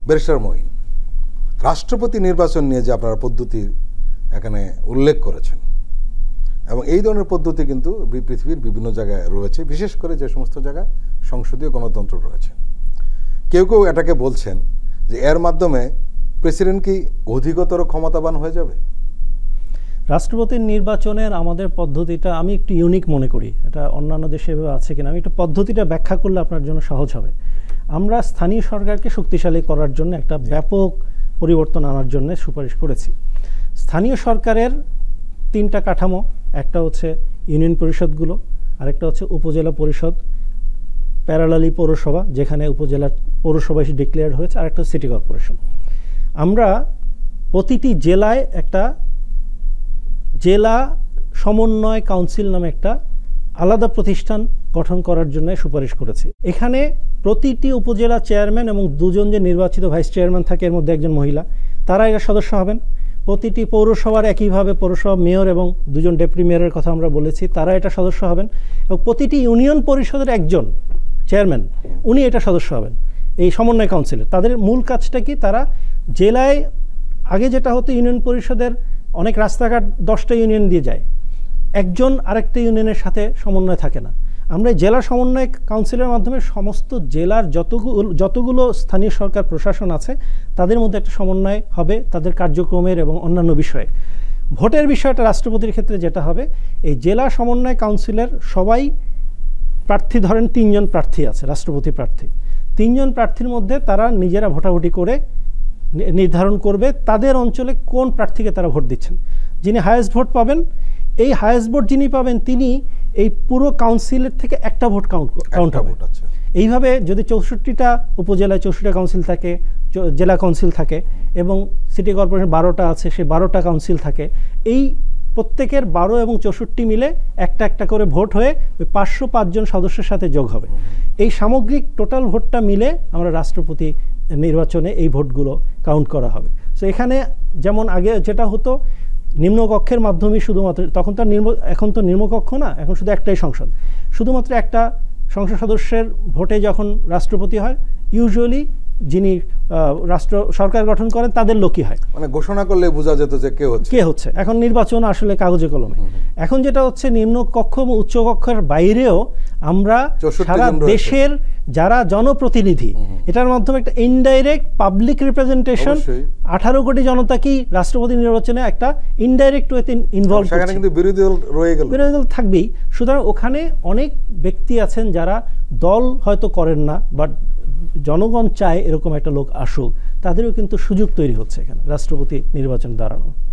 Barrister Moin, রাষ্ট্রপতি নির্বাচন নিয়ে যে আপনারা পদ্ধতি এখানে উল্লেখ করেছেন, এবং এই ধরনের পদ্ধতি কিন্তু পৃথিবীর বিভিন্ন জায়গায় রয়েছে, বিশেষ করে যে সমস্ত জায়গায় সংসদীয় গণতন্ত্র রয়েছে। কেউ কেউ এটাকে বলছেন যে এর মাধ্যমে প্রেসিডেন্ট কি অধিকতর ক্ষমতাবান হয়ে যাবে? রাষ্ট্রপতির নির্বাচনের আমাদের পদ্ধতিটা আমি একটু ইউনিক মনে করি, এটা অন্যান্য দেশে আছে কিনা আমি একটু পদ্ধতিটা ব্যাখ্যা করলে আপনার জন্য সহজ হবে। আমরা স্থানীয় সরকারকে শক্তিশালী করার জন্য একটা ব্যাপক পরিবর্তন আনার জন্য সুপারিশ করেছি। স্থানীয় সরকারের তিনটা কাঠামো, একটা হচ্ছে ইউনিয়ন পরিষদগুলো, আরেকটা হচ্ছে উপজেলা পরিষদ, প্যারালালি পৌরসভা যেখানে উপজেলার পৌরসভা হিসেবে ডিক্লেয়ার হয়েছে, আরেকটা সিটি কর্পোরেশন। আমরা প্রতিটি জেলায় একটা জেলা সমন্বয় কাউন্সিল নামে একটা আলাদা প্রতিষ্ঠান গঠন করার জন্য সুপারিশ করেছি। এখানে প্রতিটি উপজেলা চেয়ারম্যান এবং দুজন যে নির্বাচিত ভাইস চেয়ারম্যান থাকে, এর মধ্যে একজন মহিলা, তারা এর সদস্য হবেন। প্রতিটি পৌরসভার একইভাবে পৌরসভা মেয়র এবং দুজন ডেপুটি মেয়রের কথা আমরা বলেছি, তারা এটা সদস্য হবেন। এবং প্রতিটি ইউনিয়ন পরিষদের একজন চেয়ারম্যান, উনি এটা সদস্য হবেন এই সমন্বয় কাউন্সিলের। তাদের মূল কাজটা কি, তারা জেলায় আগে যেটা হতো ইউনিয়ন পরিষদের অনেক রাস্তাঘাট 10টা ইউনিয়ন দিয়ে যায়, একজন আরেকটা ইউনিয়নের সাথে সমন্বয় থাকে না। আমরা জেলা সমন্বয় কাউন্সিলের মাধ্যমে সমস্ত জেলার যতগুলো স্থানীয় সরকার প্রশাসন আছে তাদের মধ্যে একটা সমন্বয় হবে তাদের কার্যক্রমের এবং অন্যান্য বিষয়ে। ভোটের বিষয়টা রাষ্ট্রপতির ক্ষেত্রে যেটা হবে, এই জেলা সমন্বয় কাউন্সিলের সবাই প্রার্থী, ধরেন 3 জন প্রার্থী আছে রাষ্ট্রপতি প্রার্থী, 3 জন প্রার্থীর মধ্যে তারা নিজেরা ভোটাভুটি করে নির্ধারণ করবে তাদের অঞ্চলে কোন প্রার্থীকে তারা ভোট দিচ্ছেন। যিনি হায়েস্ট ভোট পাবেন, এই হায়েস্ট ভোট যিনি পাবেন তিনি এই পুরো কাউন্সিলের থেকে একটা ভোট কাউন্ট হবে। এইভাবে যদি 64টা উপজেলায় 64টা কাউন্সিল থাকে, জেলা কাউন্সিল থাকে এবং সিটি কর্পোরেশন 12টা আছে, সেই 12টা কাউন্সিল থাকে, এই প্রত্যেকের 12 এবং 64 মিলে একটা একটা করে ভোট হয়ে ওই 505 জন সদস্যের সাথে যোগ হবে। এই সামগ্রিক টোটাল ভোটটা মিলে আমরা রাষ্ট্রপতি নির্বাচনে এই ভোটগুলো কাউন্ট করা হবে। সো এখানে যেমন আগে যেটা হতো নিম্নকক্ষের মাধ্যমে শুধুমাত্র, তখন তো এখন তো নিম্নকক্ষ না, এখন শুধু একটাই সংসদ, শুধুমাত্র একটা সংসদ সদস্যের ভোটে যখন রাষ্ট্রপতি হয়, ইউজুয়ালি যিনি সরকার গঠন করেন তাদের লোকই হয়, মানে ঘোষণা করলে বোঝা যেত যে কে হচ্ছে। এখন নির্বাচন আসলে কাগজে কলমে। এখন যেটা হচ্ছে নিম্নকক্ষ এবং উচ্চকক্ষের বাইরেও আমরা সারা দেশের যারা জনপ্রতিনিধি, এটার মাধ্যমে একটা ইনডাইরেক্ট পাবলিক রিপ্রেজেন্টেশন, 18 কোটি জনতাকেই রাষ্ট্রপতি নির্বাচনে একটা ইনডাইরেক্ট ওয়েতে ইনভলভ, সেখানে কিন্তু বিরোধী দল রয়ে গেল, বিরোধী দল থাকবেই। সুতরাং ওখানে অনেক ব্যক্তি আছেন যারা দল হয়তো করেন না, বাট জনগণ চায় এরকম একটা লোক আসুক, তাদেরও কিন্তু সুযোগ তৈরি হচ্ছে এখানে রাষ্ট্রপতি নির্বাচন দাঁড়ানো।